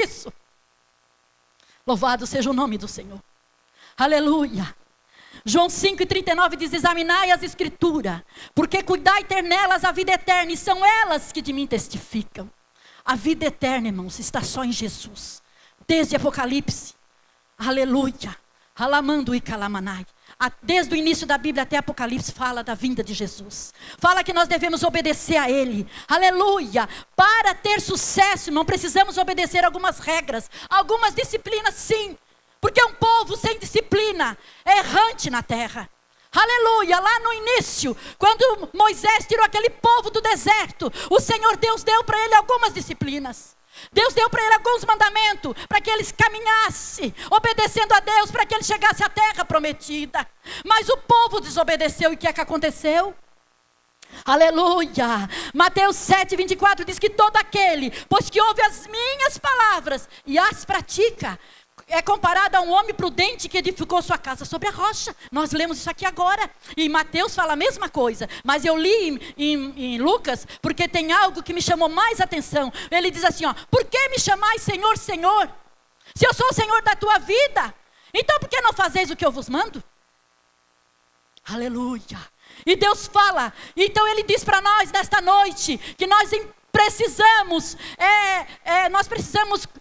isso. Louvado seja o nome do Senhor. Aleluia. João 5,39 diz: examinai as escrituras, porque cuidai ter nelas a vida eterna, e são elas que de mim testificam. A vida eterna, irmãos, está só em Jesus. Desde Apocalipse, aleluia, alamando e calamanai. Desde o início da Bíblia até Apocalipse fala da vinda de Jesus. Fala que nós devemos obedecer a Ele. Aleluia. Para ter sucesso, não precisamos obedecer algumas regras, algumas disciplinas, sim. Porque um povo sem disciplina é errante na terra. Aleluia. Lá no início, quando Moisés tirou aquele povo do deserto, o Senhor Deus deu para ele algumas disciplinas. Deus deu para ele alguns mandamentos, para que eles caminhassem, obedecendo a Deus, para que ele chegasse à terra prometida. Mas o povo desobedeceu, e o que é que aconteceu? Aleluia. Mateus 7,24 diz que todo aquele, pois que ouve as minhas palavras e as pratica, é comparado a um homem prudente que edificou sua casa sobre a rocha. Nós lemos isso aqui agora. E Mateus fala a mesma coisa. Mas eu li em Lucas, porque tem algo que me chamou mais atenção. Ele diz assim, ó: por que me chamais Senhor, Senhor? Se eu sou o Senhor da tua vida, então por que não fazeis o que eu vos mando? Aleluia. E Deus fala, então Ele diz para nós nesta noite, que nós precisamos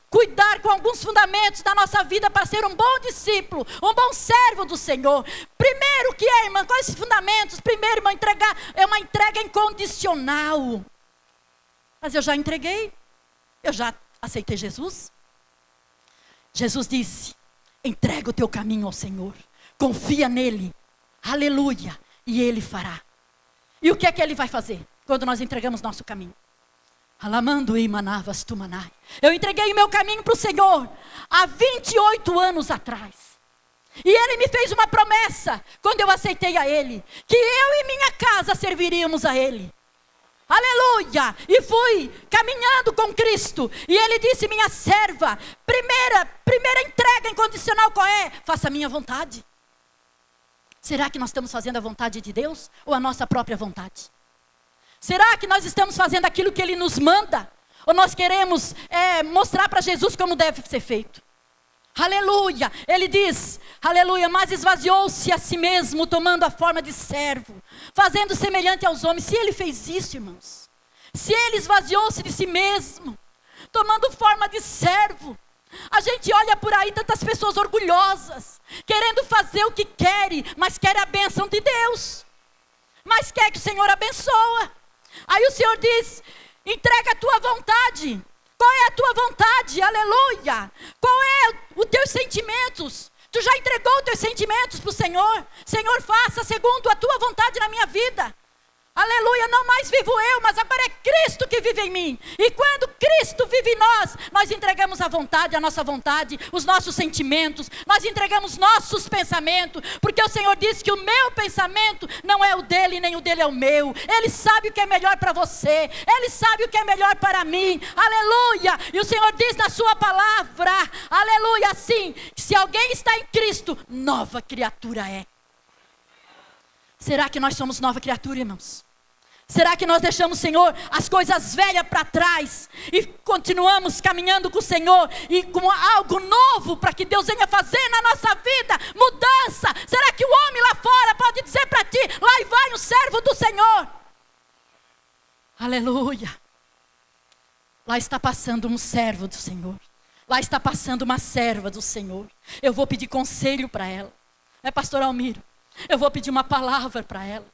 cuidar com alguns fundamentos da nossa vida para ser um bom discípulo, um bom servo do Senhor. Primeiro, o que é, irmã? Quais esses fundamentos? Primeiro, irmã, é uma entrega incondicional. Mas eu já entreguei, eu já aceitei Jesus. Jesus disse: entrega o teu caminho ao Senhor, confia nele, aleluia, e Ele fará. E o que é que Ele vai fazer quando nós entregamos nosso caminho? Alamando e manavas tu manai. Eu entreguei o meu caminho para o Senhor há 28 anos atrás. E Ele me fez uma promessa quando eu aceitei a Ele, que eu e minha casa serviríamos a Ele. Aleluia! E fui caminhando com Cristo. E Ele disse: minha serva, primeira entrega incondicional qual é? Faça a minha vontade. Será que nós estamos fazendo a vontade de Deus ou a nossa própria vontade? Será que nós estamos fazendo aquilo que Ele nos manda? Ou nós queremos mostrar para Jesus como deve ser feito? Aleluia! Ele diz, aleluia, mas esvaziou-se a si mesmo, tomando a forma de servo, fazendo semelhante aos homens. Se Ele fez isso, irmãos, se Ele esvaziou-se de si mesmo, tomando forma de servo, a gente olha por aí tantas pessoas orgulhosas, querendo fazer o que querem, mas querem a bênção de Deus, mas quer que o Senhor abençoa. Aí o Senhor diz: entrega a tua vontade. Qual é a tua vontade? Aleluia. Qual é os teus sentimentos? Tu já entregou os teus sentimentos para o Senhor? Senhor, faça segundo a tua vontade na minha vida. Aleluia, não mais vivo eu, mas agora é Cristo que vive em mim. E quando Cristo vive em nós, nós entregamos a nossa vontade, os nossos sentimentos, nós entregamos nossos pensamentos, porque o Senhor disse que o meu pensamento não é o dele, nem o dele é o meu. Ele sabe o que é melhor para você, Ele sabe o que é melhor para mim, aleluia. E o Senhor diz na sua palavra, aleluia, assim, se alguém está em Cristo, nova criatura é. Será que nós somos nova criatura, irmãos? Será que nós deixamos, Senhor, as coisas velhas para trás e continuamos caminhando com o Senhor e com algo novo para que Deus venha fazer na nossa vida, mudança? Será que o homem lá fora pode dizer para ti: lá vai um servo do Senhor? Aleluia. Lá está passando um servo do Senhor. Lá está passando uma serva do Senhor. Eu vou pedir conselho para ela. Pastor Almiro? Eu vou pedir uma palavra para ela.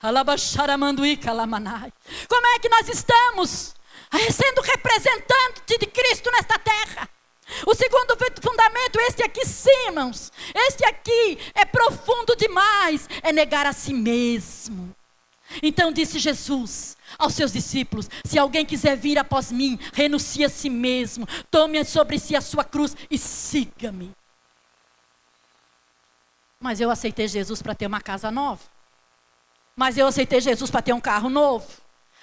Como é que nós estamos sendo representante de Cristo nesta terra? O segundo fundamento, este aqui sim, irmãos, este aqui é profundo demais, é negar a si mesmo. Então disse Jesus aos seus discípulos: se alguém quiser vir após mim, renuncie a si mesmo, tome sobre si a sua cruz e siga-me. Mas eu aceitei Jesus para ter uma casa nova. Mas eu aceitei Jesus para ter um carro novo.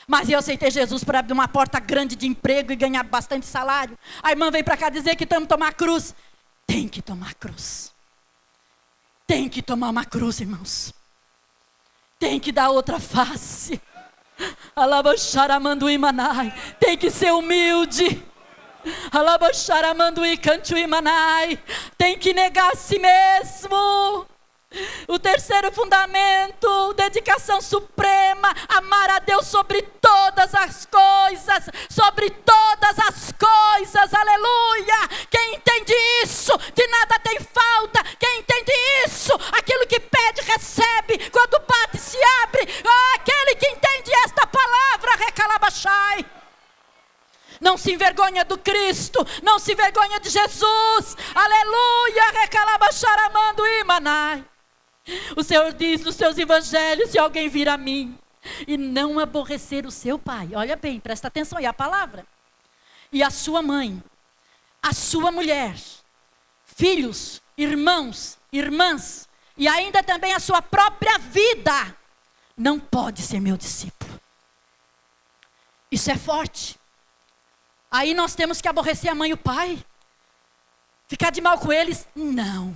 Mas eu aceitei Jesus para abrir uma porta grande de emprego e ganhar bastante salário. A irmã veio para cá dizer que temos que tomar cruz. Tem que tomar cruz. Tem que tomar uma cruz, irmãos. Tem que dar outra face. Tem que ser humilde. Tem que negar a si mesmo. O terceiro fundamento, dedicação suprema, amar a Deus sobre todas as coisas, aleluia. Quem entende isso, de nada tem falta. Quem entende isso, aquilo que pede, recebe, quando bate, se abre. Aquele que entende esta palavra, recalabachai. Não se envergonha do Cristo, não se envergonha de Jesus, aleluia, recalabacharamando imanai. O Senhor diz nos seus evangelhos: se alguém vir a mim e não aborrecer o seu pai, olha bem, presta atenção, é a palavra, e a sua mãe, a sua mulher, filhos, irmãos, irmãs, e ainda também a sua própria vida, não pode ser meu discípulo. Isso é forte. Aí nós temos que aborrecer a mãe e o pai, ficar de mal com eles? Não.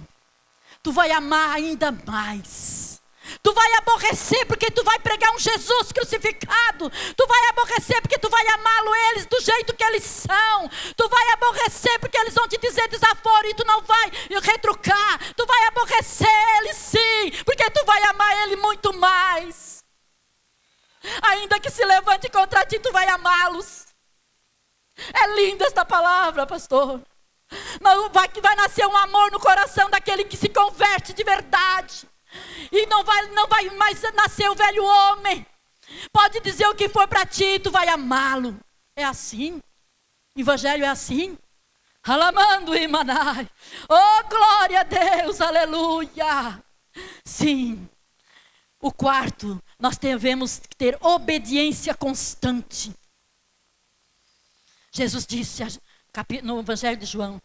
Tu vai amar ainda mais. Tu vai aborrecer porque tu vai pregar um Jesus crucificado. Tu vai aborrecer porque tu vai amá-lo eles do jeito que eles são. Tu vai aborrecer porque eles vão te dizer desaforo e tu não vai retrucar. Tu vai aborrecer eles sim, porque tu vai amar ele muito mais. Ainda que se levante contra ti, tu vai amá-los. É linda esta palavra, pastor. Vai nascer um amor no coração daquele que se converte de verdade. E não vai mais nascer o velho homem. Pode dizer o que for para ti, tu vai amá-lo. É assim. O evangelho é assim. Alamando imanai. Oh, glória a Deus, aleluia. Sim. O quarto, nós devemos ter obediência constante. Jesus disse no Evangelho de João,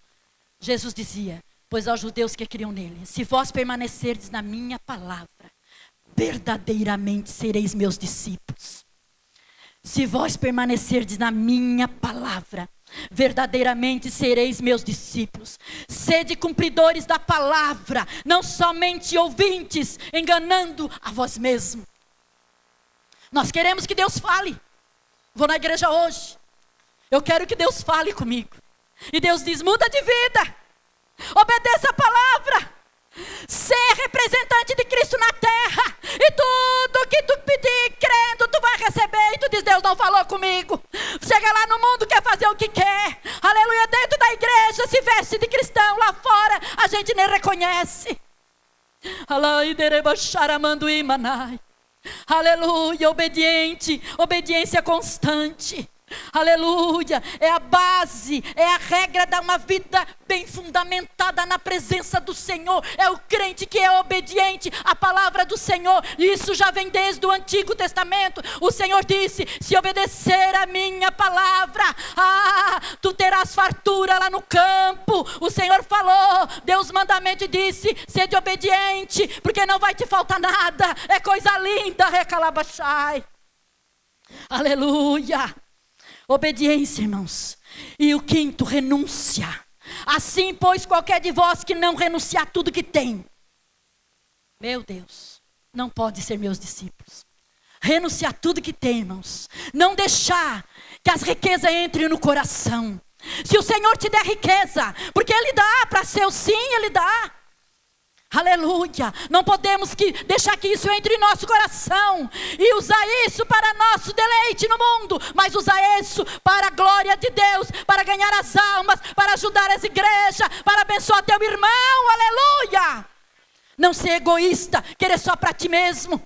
Jesus dizia: pois aos judeus que criam nele, se vós permanecerdes na minha palavra, verdadeiramente sereis meus discípulos. Se vós permanecerdes na minha palavra, verdadeiramente sereis meus discípulos. Sede cumpridores da palavra, não somente ouvintes, enganando a vós mesmos. Nós queremos que Deus fale. Vou na igreja hoje, eu quero que Deus fale comigo. E Deus diz: muda de vida, obedeça a palavra, ser representante de Cristo na terra. E tudo que tu pedir, crendo, tu vai receber. E tu diz: Deus não falou comigo. Chega lá no mundo, quer fazer o que quer. Aleluia, dentro da igreja se veste de cristão, lá fora a gente nem reconhece. Aleluia, obediente, obediência constante. Aleluia, é a base, é a regra de uma vida bem fundamentada na presença do Senhor. É o crente que é obediente à palavra do Senhor. E isso já vem desde o Antigo Testamento. O Senhor disse: se obedecer a minha palavra, tu terás fartura lá no campo. O Senhor falou, deu os mandamentos e disse: sede obediente, porque não vai te faltar nada. É coisa linda, recalabachai. Aleluia. Obediência, irmãos. E o quinto, renúncia. Assim, pois, qualquer de vós que não renunciar a tudo que tem, meu Deus, não pode ser meus discípulos. Renunciar a tudo que tem, irmãos. Não deixar que as riquezas entrem no coração. Se o Senhor te der riqueza, porque Ele dá para ser o sim, Ele dá. Aleluia, não podemos deixar que isso entre em nosso coração e usar isso para nosso deleite no mundo, mas usar isso para a glória de Deus, para ganhar as almas, para ajudar as igrejas, para abençoar teu irmão, aleluia. Não ser egoísta, querer só para ti mesmo.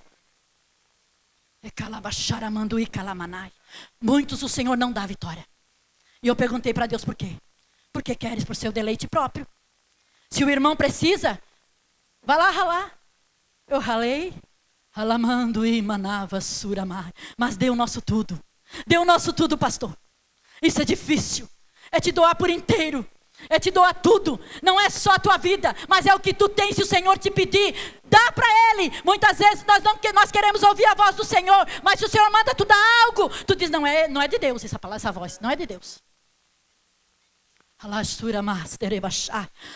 Muitos o Senhor não dá vitória. E eu perguntei para Deus: por quê? Porque queres por seu deleite próprio. Se o irmão precisa, vai lá ralar. Eu ralei, ralamando e manava suramai. Mas dê o nosso tudo. Dê o nosso tudo, pastor. Isso é difícil. É te doar por inteiro. É te doar tudo. Não é só a tua vida, mas é o que tu tens. Se o Senhor te pedir, dá para Ele. Muitas vezes nós queremos ouvir a voz do Senhor, mas se o Senhor manda tu dar algo, tu diz: não é de Deus essa palavra, essa voz. Não é de Deus.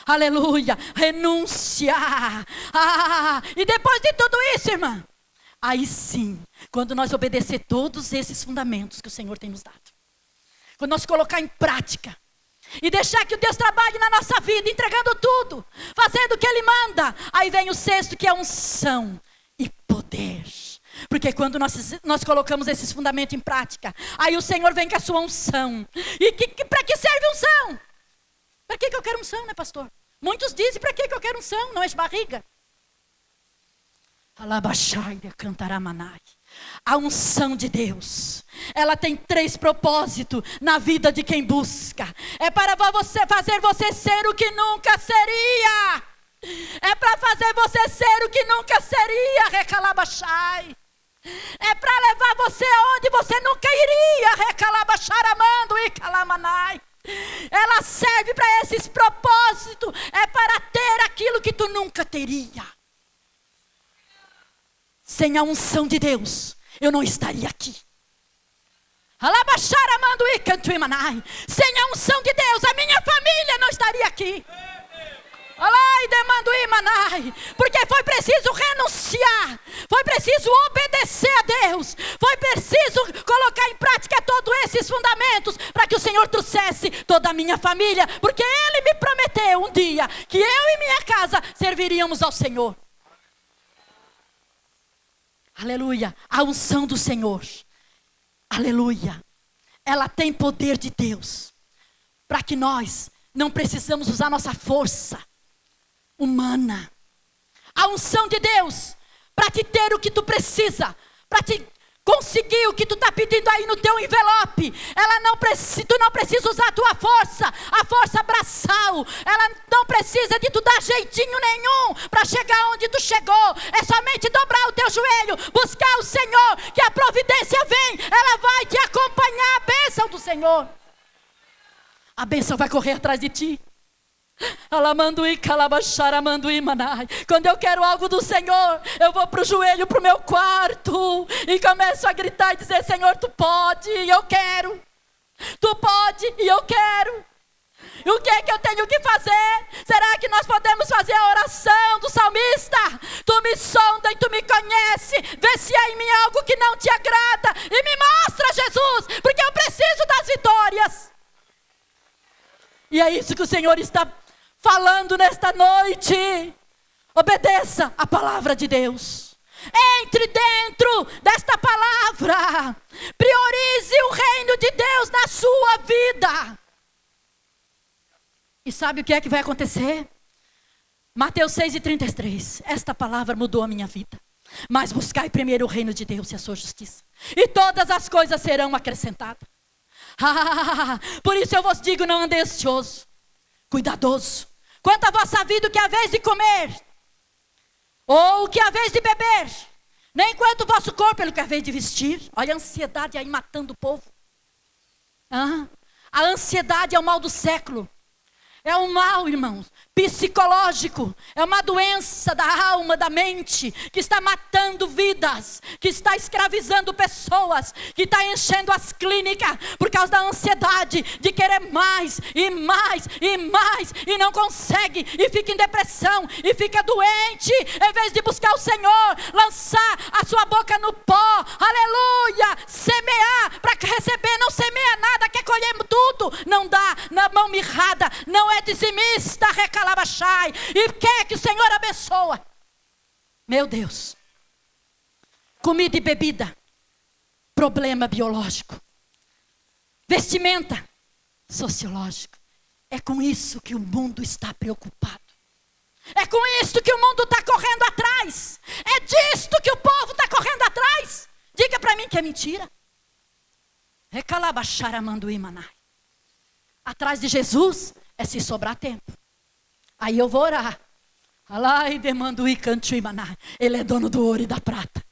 Aleluia, renúncia. E depois de tudo isso, irmã, aí sim, quando nós obedecer todos esses fundamentos que o Senhor tem nos dado, quando nós colocar em prática, e deixar que o Deus trabalhe na nossa vida, entregando tudo, fazendo o que Ele manda. Aí vem o sexto, que é unção e poder. Porque quando nós colocamos esses fundamentos em prática, aí o Senhor vem com a sua unção. E para que serve unção? Para que eu quero unção, né, pastor? Muitos dizem, para que eu quero unção? Não enche barriga. A unção de Deus, ela tem 3 propósitos na vida de quem busca. É para fazer você ser o que nunca seria. É para fazer você ser o que nunca seria, recalabachai. É para levar você aonde você nunca iria, recalabacharamando e calamanai. Ela serve para esses propósitos, é para ter aquilo que tu nunca teria. Sem a unção de Deus, eu não estaria aqui. Sem a unção de Deus, a minha família não estaria aqui. Porque foi preciso renunciar, foi preciso obedecer a Deus, foi preciso colocar em prática todos esses fundamentos para que o Senhor trouxesse toda a minha família, porque Ele me prometeu um dia que eu e minha casa serviríamos ao Senhor. Aleluia, a unção do Senhor, aleluia, ela tem poder de Deus, para que nós não precisamos usar nossa força humana. A unção de Deus, para te ter o que tu precisa, para te conseguir o que tu está pedindo aí no teu envelope. Tu não precisa usar a tua força, a força braçal. Ela não precisa de tu dar jeitinho nenhum para chegar onde tu chegou. É somente dobrar o teu joelho, buscar o Senhor, que a providência vem. Ela vai te acompanhar, a bênção do Senhor. A bênção vai correr atrás de ti. Quando eu quero algo do Senhor, eu vou para o joelho, para o meu quarto, e começo a gritar e dizer: Senhor, tu pode e eu quero. Tu pode e eu quero. E o que é que eu tenho que fazer? Será que nós podemos fazer a oração do salmista? Tu me sonda e tu me conhece. Vê se há em mim algo que não te agrada e me mostra, Jesus, porque eu preciso das vitórias. E é isso que o Senhor está falando nesta noite. Obedeça a palavra de Deus. Entre dentro desta palavra. Priorize o reino de Deus na sua vida. E sabe o que é que vai acontecer? Mateus 6:33. Esta palavra mudou a minha vida. Mas buscai primeiro o reino de Deus e a sua justiça, e todas as coisas serão acrescentadas. Por isso eu vos digo, não andei ansioso, cuidadoso, quanto à vossa vida, o que é a vez de comer, ou o que é a vez de beber, nem quanto o vosso corpo, pelo que é a vez de vestir. Olha a ansiedade aí matando o povo. A ansiedade é o mal do século. É um mal, irmãos, psicológico. É uma doença da alma, da mente, que está matando vidas, que está escravizando pessoas, que está enchendo as clínicas por causa da ansiedade de querer mais e mais e mais, e não consegue, e fica em depressão, e fica doente, em vez de buscar o Senhor, lançar a sua boca no pó, aleluia, semear para receber. Não semeia nada, quer colher tudo, não dá, na mão mirrada, não é dizimista, recalabachai, e quer que o Senhor abençoa. Meu Deus, comida e bebida, problema biológico, vestimenta, sociológico. É com isso que o mundo está preocupado. É com isso que o mundo está correndo atrás. É disto que o povo está correndo atrás. Diga para mim que é mentira. Recalabacharamandui-manai. Atrás de Jesus é se sobrar tempo. Aí eu vou orar. Ele é dono do ouro e da prata.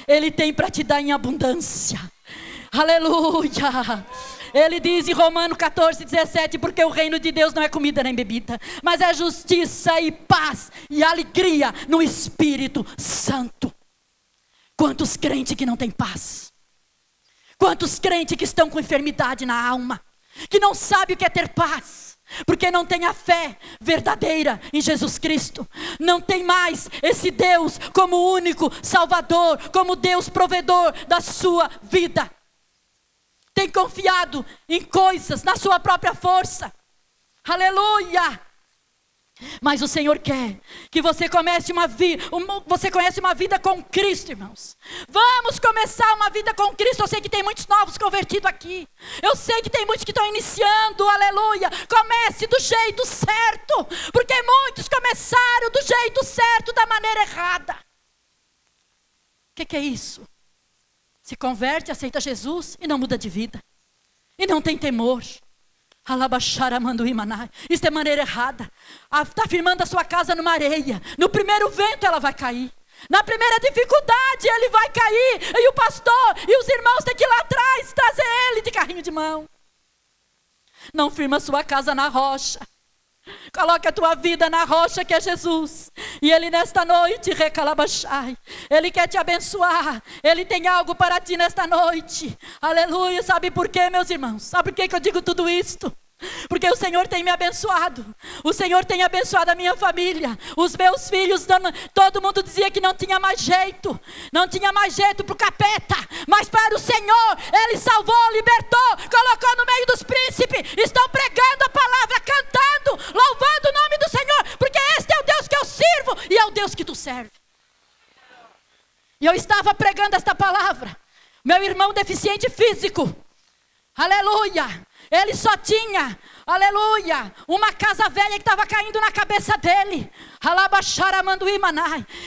Ele tem para te dar em abundância. Aleluia. Ele diz em Romanos 14:17: porque o reino de Deus não é comida nem bebida, mas é justiça e paz e alegria no Espírito Santo. Quantos crentes que não têm paz? Quantos crentes que estão com enfermidade na alma, que não sabem o que é ter paz, porque não tem a fé verdadeira em Jesus Cristo, não tem mais esse Deus como único Salvador, como Deus provedor da sua vida. tem confiado em coisas, na sua própria força. Aleluia! Mas o Senhor quer que você comece uma vida com Cristo, irmãos. Vamos começar uma vida com Cristo. Eu sei que tem muitos novos convertidos aqui. Eu sei que tem muitos que estão iniciando, aleluia. Comece do jeito certo, porque muitos começaram do jeito certo, da maneira errada. O que é isso? Se converte, aceita Jesus e não muda de vida. E não tem temor. Isso é maneira errada. Está firmando a sua casa numa areia. No primeiro vento ela vai cair. Na primeira dificuldade ele vai cair. E o pastor e os irmãos têm que ir lá atrás trazer ele de carrinho de mão. Não firma a sua casa na rocha. Coloque a tua vida na rocha que é Jesus. E Ele nesta noite, recalabachai, Ele quer te abençoar. Ele tem algo para ti nesta noite. Aleluia. Sabe por quê, meus irmãos? Sabe por que eu digo tudo isto? Porque o Senhor tem me abençoado. O Senhor tem abençoado a minha família. Os meus filhos, todo mundo dizia que não tinha mais jeito. Não tinha mais jeito para o capeta. Mas para o Senhor, Ele salvou, libertou, colocou no meio dos príncipes. Estão pregando a palavra, cantando, louvando o nome do Senhor. Porque este é o Deus que eu sirvo e é o Deus que tu serve. E eu estava pregando esta palavra. Meu irmão deficiente físico, aleluia, ele só tinha, aleluia, uma casa velha que estava caindo na cabeça dele.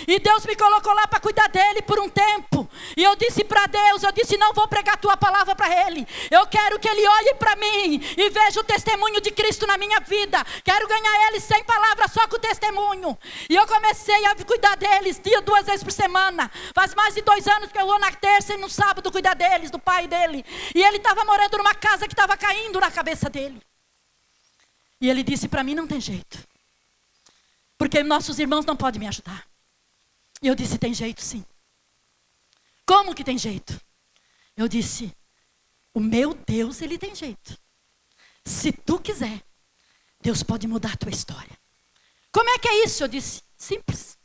E Deus me colocou lá para cuidar dele por um tempo. E eu disse para Deus, não vou pregar a tua palavra para ele. Eu quero que ele olhe para mim e veja o testemunho de Cristo na minha vida. Quero ganhar ele sem palavras, só com testemunho. E eu comecei a cuidar deles 2 vezes por semana. Faz mais de 2 anos que eu vou na terça e no sábado cuidar deles, do pai dele. E ele estava morando numa casa que estava caindo na cabeça dele. E ele disse para mim, não tem jeito. Porque nossos irmãos não podem me ajudar. E eu disse, tem jeito sim. Como que tem jeito? Eu disse, o meu Deus, Ele tem jeito. Se tu quiser, Deus pode mudar a tua história. Como é que é isso? Eu disse, simples.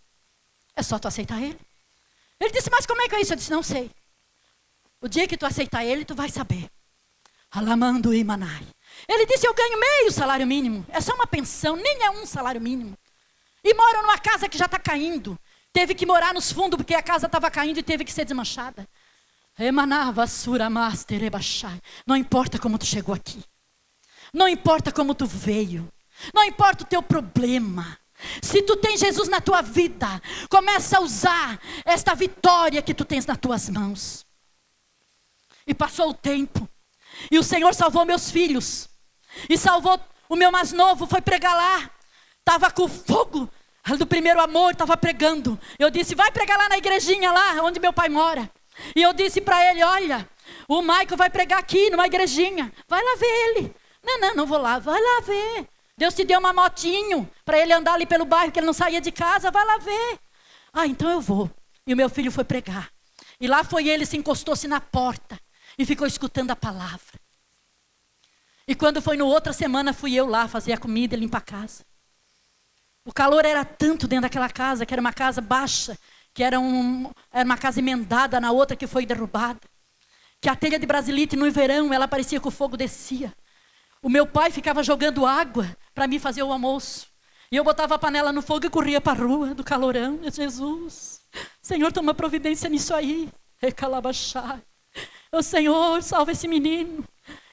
É só tu aceitar Ele. Ele disse, mas como é que é isso? Eu disse, não sei. O dia que tu aceitar Ele, tu vai saber. Alamando Imanai. Ele disse, eu ganho meio salário mínimo. É só uma pensão, nem é um salário mínimo. E moro numa casa que já está caindo. Teve que morar nos fundos porque a casa estava caindo e teve que ser desmanchada. Não importa como tu chegou aqui. Não importa como tu veio. Não importa o teu problema. Se tu tem Jesus na tua vida, começa a usar esta vitória que tu tens nas tuas mãos. E passou o tempo. E o Senhor salvou meus filhos. E salvou o meu mais novo, foi pregar lá. Estava com fogo do primeiro amor, estava pregando. Eu disse, vai pregar lá na igrejinha lá, onde meu pai mora. E eu disse para ele, olha, o Michael vai pregar aqui numa igrejinha. Vai lá ver ele. Não vou lá, vai lá ver. Deus te deu uma motinho para ele andar ali pelo bairro, que ele não saía de casa, vai lá ver. Então eu vou. E o meu filho foi pregar. E lá foi ele, se encostou-se na porta e ficou escutando a palavra. E quando foi no outra semana, fui eu lá fazer a comida e limpar a casa. O calor era tanto dentro daquela casa, que era uma casa baixa, que era uma casa emendada na outra que foi derrubada. Que a telha de brasilite no verão, ela parecia que o fogo descia. O meu pai ficava jogando água para mim fazer o almoço. E eu botava a panela no fogo e corria para a rua do calorão. Jesus, Senhor, toma providência nisso aí. Recalabachai. O Senhor, salva esse menino.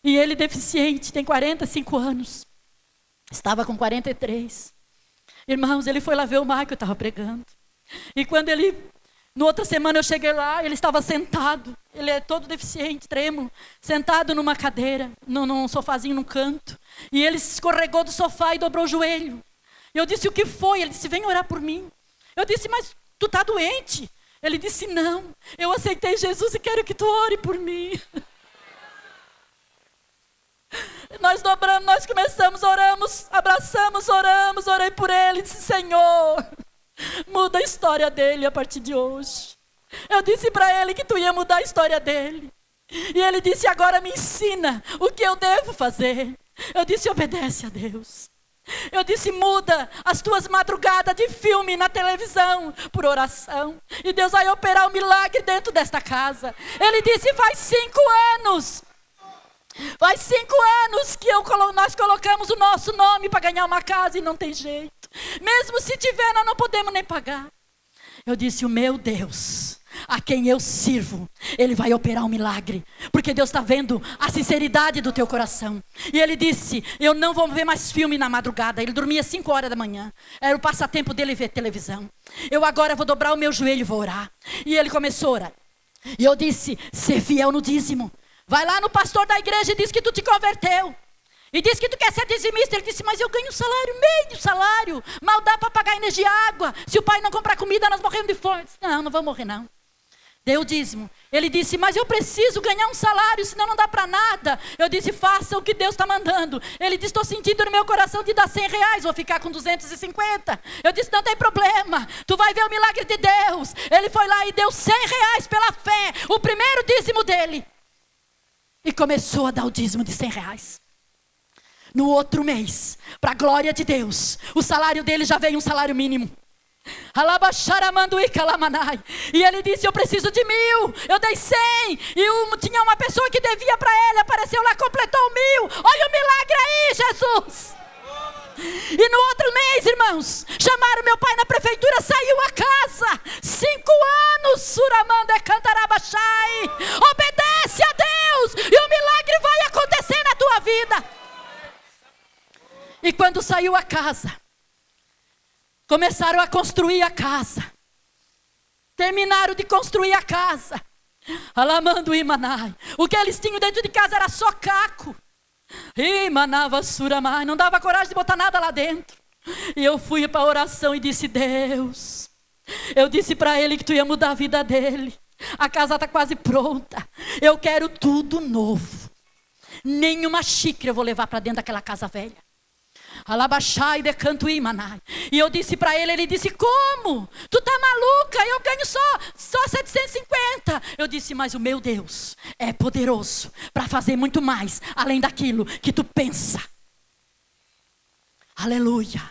E ele deficiente, tem 45 anos. Estava com 43. Irmãos, ele foi lá ver o Michael, eu estava pregando. E quando no outra semana eu cheguei lá, ele estava sentado. Ele é todo deficiente, trêmulo. Sentado numa cadeira, num sofazinho, num canto. E ele escorregou do sofá e dobrou o joelho. E eu disse, o que foi? Ele disse, vem orar por mim. Eu disse, mas tu está doente? Ele disse, não, eu aceitei Jesus e quero que tu ore por mim. Nós dobramos, nós começamos, oramos, abraçamos, oramos, orei por ele, disse, Senhor, muda a história dele a partir de hoje. Eu disse para ele que tu ia mudar a história dele. E ele disse, agora me ensina o que eu devo fazer. Eu disse, obedece a Deus. Eu disse, muda as tuas madrugadas de filme na televisão por oração. E Deus vai operar um milagre dentro desta casa. Ele disse, faz 5 anos. Faz 5 anos que nós colocamos o nosso nome para ganhar uma casa e não tem jeito. Mesmo se tiver, nós não podemos nem pagar. Eu disse, o meu Deus, a quem eu sirvo, Ele vai operar um milagre. Porque Deus está vendo a sinceridade do teu coração. E Ele disse, eu não vou ver mais filme na madrugada. Ele dormia 5 horas da manhã. Era o passatempo dele ver televisão. Eu agora vou dobrar o meu joelho e vou orar. E ele começou a orar. E eu disse, ser fiel no dízimo. Vai lá no pastor da igreja e diz que tu te converteu. E diz que tu quer ser dizimista. Ele disse, mas eu ganho um salário, meio salário. Mal dá para pagar energia e água. Se o pai não comprar comida, nós morremos de fome. Disse, não vamos morrer não. Deu o dízimo. Ele disse, mas eu preciso ganhar um salário, senão não dá para nada. Eu disse, faça o que Deus está mandando. Ele disse, estou sentindo no meu coração de dar R$100, vou ficar com 250. Eu disse, não tem problema, tu vai ver o milagre de Deus. Ele foi lá e deu R$100 pela fé, o primeiro dízimo dele. E começou a dar o dízimo de R$100. No outro mês, para a glória de Deus, o salário dele já veio um salário mínimo. E ele disse, eu preciso de 1.000. Eu dei 100. E tinha uma pessoa que devia para ele, apareceu lá, completou 1.000. Olha o milagre aí, Jesus. E no outro mês, irmãos, chamaram meu pai na prefeitura, saiu a casa. 5 anos, Suramanda Cantarabachai. Obedece a Deus e o milagre vai acontecer na tua vida. E quando saiu a casa, começaram a construir a casa. Terminaram de construir a casa. Alamando Imanai. O que eles tinham dentro de casa era só caco. Imanava Suramai. Não dava coragem de botar nada lá dentro. E eu fui para a oração e disse, Deus, eu disse para ele que tu ia mudar a vida dele. A casa está quase pronta. Eu quero tudo novo. Nenhuma xícara eu vou levar para dentro daquela casa velha. Alabachai de canto imanai. E eu disse para ele, ele disse, como? Tu tá maluca? Eu ganho só 750. Eu disse, mas o meu Deus é poderoso para fazer muito mais, além daquilo que tu pensa. Aleluia.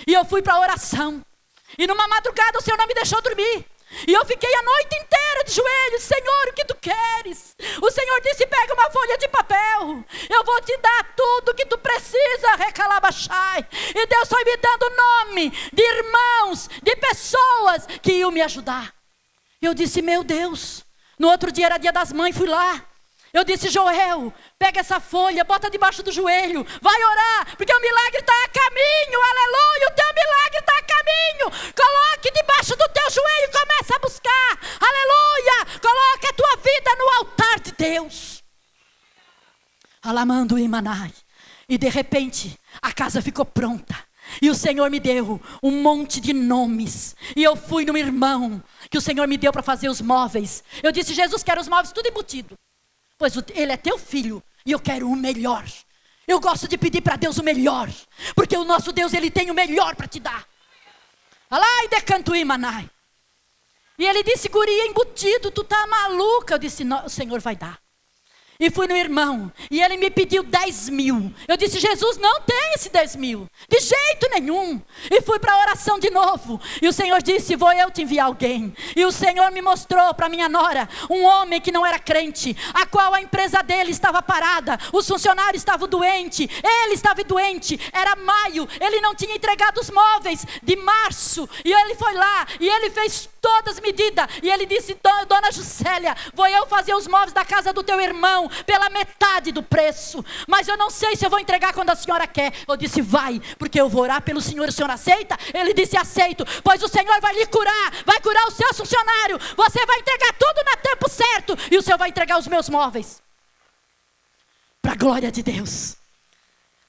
E eu fui para a oração. E numa madrugada o Senhor não me deixou dormir. E eu fiquei a noite inteira de joelhos. Senhor, o que tu queres? O Senhor disse, pega uma folha de papel. Eu vou te dar tudo que tu precisa, recalabachai. E Deus foi me dando nome de irmãos, de pessoas que iam me ajudar. Eu disse, meu Deus. No outro dia era dia das mães, fui lá. Eu disse, Joel, pega essa folha, bota debaixo do joelho, vai orar, porque o milagre está a caminho, aleluia, o teu milagre está a caminho. Coloque debaixo do teu joelho e começa a buscar, aleluia, coloque a tua vida no altar de Deus. Alamando Imanai. E de repente, a casa ficou pronta. E o Senhor me deu um monte de nomes. E eu fui no irmão que o Senhor me deu para fazer os móveis. Eu disse, Jesus, quero os móveis tudo embutido. Pois ele é teu filho e eu quero o melhor. Eu gosto de pedir para Deus o melhor, porque o nosso Deus, Ele tem o melhor para te dar. Alai de canto imanai. E ele disse, guria, embutido, tu tá maluca. Eu disse, não, o Senhor vai dar. E fui no irmão, e ele me pediu 10.000. Eu disse, Jesus, não tem esse 10.000, de jeito nenhum. E fui para a oração de novo. E o Senhor disse, vou eu te enviar alguém. E o Senhor me mostrou para minha nora, um homem que não era crente, a qual a empresa dele estava parada, os funcionários estavam doentes, ele estava doente, era maio, ele não tinha entregado os móveis de março. E ele foi lá, e ele fez todas as medidas. E ele disse, dona Juscelia, vou eu fazer os móveis da casa do teu irmão, pela metade do preço, mas eu não sei se eu vou entregar quando a senhora quer. Eu disse, vai, porque eu vou orar pelo Senhor. O Senhor aceita? Ele disse, aceito, pois o Senhor vai lhe curar, vai curar o seu funcionário, você vai entregar tudo no tempo certo, e o Senhor vai entregar os meus móveis, para a glória de Deus.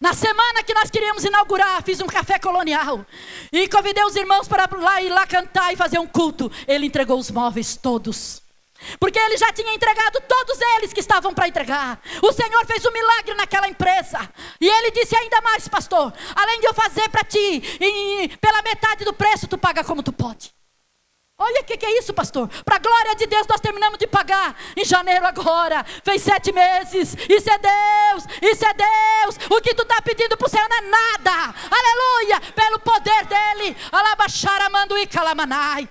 Na semana que nós queríamos inaugurar, fiz um café colonial, e convidei os irmãos para ir lá cantar e fazer um culto. Ele entregou os móveis todos, porque ele já tinha entregado todos eles que estavam para entregar. O Senhor fez um milagre naquela empresa. E ele disse, ainda mais, pastor, além de eu fazer para ti, pela metade do preço, tu paga como tu pode. Olha o que é isso, pastor. Para a glória de Deus, nós terminamos de pagar em janeiro agora. Fez 7 meses. Isso é Deus, isso é Deus. O que tu está pedindo para o Senhor não é nada. Aleluia, pelo poder dele. Alabaxaramando e calamanai.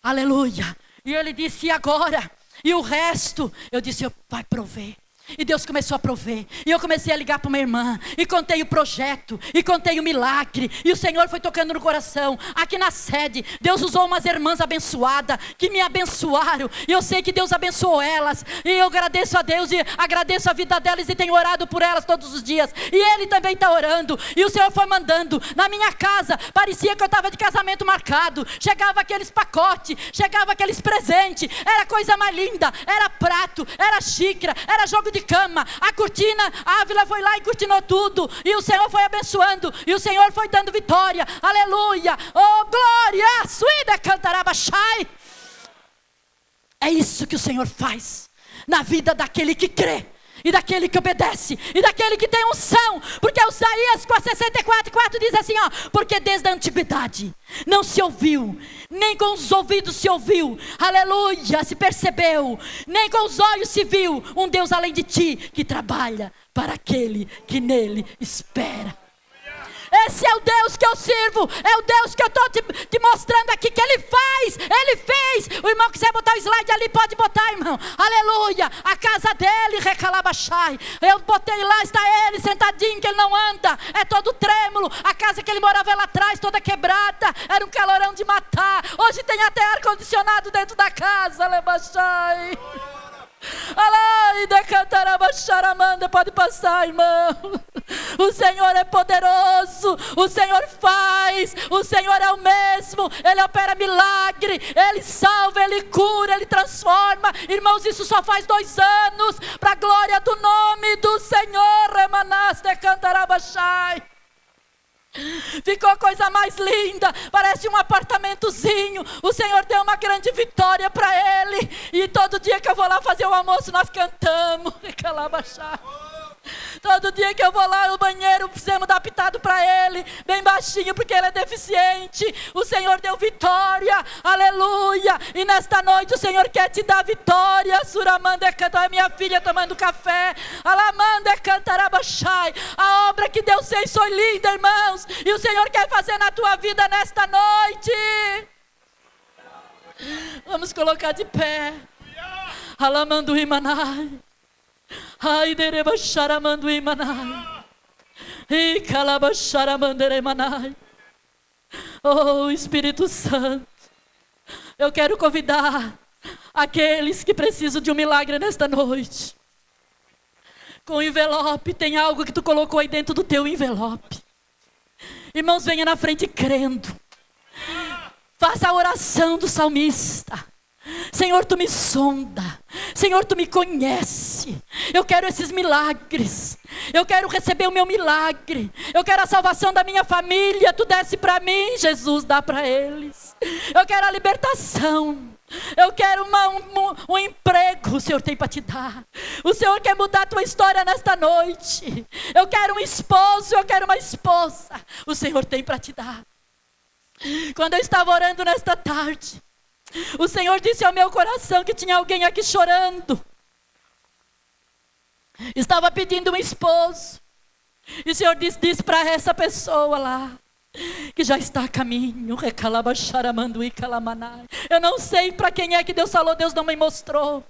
Aleluia. E ele disse, e agora? E o resto? Eu disse, vai prover. E Deus começou a prover. E eu comecei a ligar para uma irmã. E contei o projeto. E contei o milagre. E o Senhor foi tocando no coração. Aqui na sede, Deus usou umas irmãs abençoadas. Que me abençoaram. E eu sei que Deus abençoou elas. E eu agradeço a Deus. E agradeço a vida delas. E tenho orado por elas todos os dias. E Ele também está orando. E o Senhor foi mandando. Na minha casa, parecia que eu estava de casamento marcado. Chegava aqueles pacotes. Chegava aqueles presentes. Era coisa mais linda. Era prato. Era xícara. Era jogo de cama, a cortina, a Ávila foi lá e cortinou tudo, e o Senhor foi abençoando, e o Senhor foi dando vitória, aleluia, oh glória, suída cantarabachai. É isso que o Senhor faz na vida daquele que crê, e daquele que obedece, e daquele que tem unção, porque Isaías 64:4 diz assim, ó, porque desde a antiguidade não se ouviu, nem com os ouvidos se ouviu, aleluia, se percebeu, nem com os olhos se viu, um Deus além de ti, que trabalha para aquele que nele espera. Esse é o Deus que eu sirvo, é o Deus que eu estou te mostrando aqui, que Ele faz, Ele fez. O irmão quiser botar o slide ali, pode botar, irmão, aleluia, a casa dele, recalabachai, eu botei lá, está ele sentadinho, que ele não anda, é todo trêmulo, a casa que ele morava lá atrás, toda quebrada, era um calorão de matar, hoje tem até ar-condicionado dentro da casa, alebachai. Pode passar, irmão. O Senhor é poderoso, o Senhor faz, o Senhor é o mesmo, Ele opera milagre, Ele salva, Ele cura, Ele transforma. Irmãos, isso só faz 2 anos, para a glória do nome do Senhor. Remanaste cantarabachai. Ficou a coisa mais linda, parece um apartamentozinho. O Senhor deu uma grande vitória para ele. E todo dia que eu vou lá fazer o almoço, nós cantamos. Todo dia que eu vou lá no banheiro, precisamos dar pitado para ele, bem baixinho, porque ele é deficiente. O Senhor deu vitória, aleluia. E nesta noite o Senhor quer te dar vitória. Suramanda canta, é minha filha tomando café. Alamanda cantarabachai. A obra que Deus fez foi linda, irmãos, e o Senhor quer fazer na tua vida nesta noite. Vamos colocar de pé. Alamando imanai. Ai, derebaxaramando imanai. E calabaxaramanderemanai. Oh, Espírito Santo, eu quero convidar aqueles que precisam de um milagre nesta noite. Com o envelope, tem algo que tu colocou aí dentro do teu envelope. Irmãos, venha na frente crendo. Faça a oração do salmista. Senhor, tu me sonda. Senhor, tu me conhece. Eu quero esses milagres. Eu quero receber o meu milagre. Eu quero a salvação da minha família. Tu desce para mim, Jesus, dá para eles. Eu quero a libertação. Eu quero um emprego, o Senhor tem para te dar. O Senhor quer mudar a tua história nesta noite. Eu quero um esposo, eu quero uma esposa. O Senhor tem para te dar. Quando eu estava orando nesta tarde, o Senhor disse ao meu coração que tinha alguém aqui chorando. Estava pedindo um esposo. E o Senhor disse para essa pessoa lá, que já está a caminho. Eu não sei para quem é que Deus falou, Deus não me mostrou.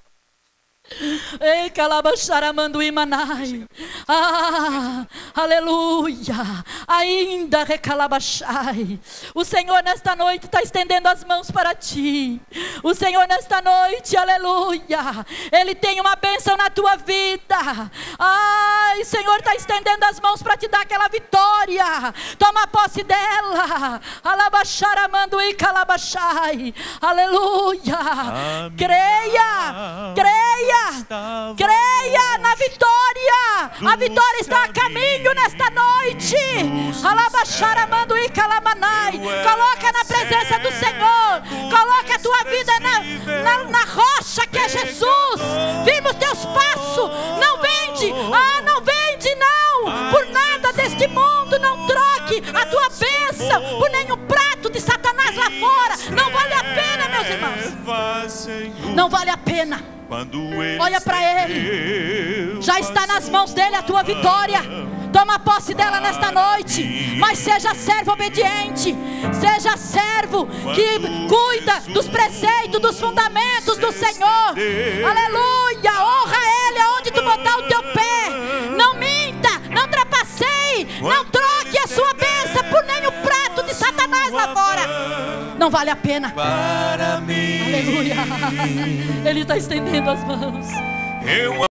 Aleluia. Ainda recalabachai. O Senhor nesta noite está estendendo as mãos para ti. O Senhor nesta noite, aleluia, Ele tem uma bênção na tua vida. Ai, o Senhor está estendendo as mãos para te dar aquela vitória. Toma posse dela. Alabaxaramandui calabachai. Aleluia. Amém. Creia na vitória. A vitória está a caminho nesta noite. Alabaxaramandui calamanai. Coloca na presença do Senhor. Coloca a tua vida na rocha que é Jesus. Firma os teus passos. Não vende. Não vende não. Por nada deste mundo. Não troque a tua bênção por nenhum prato de Satanás lá fora. Não vale a pena, meus irmãos. Não vale a pena. Olha para Ele. Já está nas mãos dele a tua vitória. Toma posse dela nesta noite. Mas seja servo obediente. Seja servo que cuida dos preceitos, dos fundamentos do Senhor. Aleluia. Honra Ele aonde tu botar o teu pé. Não minta, não trapaceie, não troque a sua bênção por nenhum prato de Satanás lá fora. Não vale a pena. Para mim. Aleluia. Ele está estendendo as mãos. Eu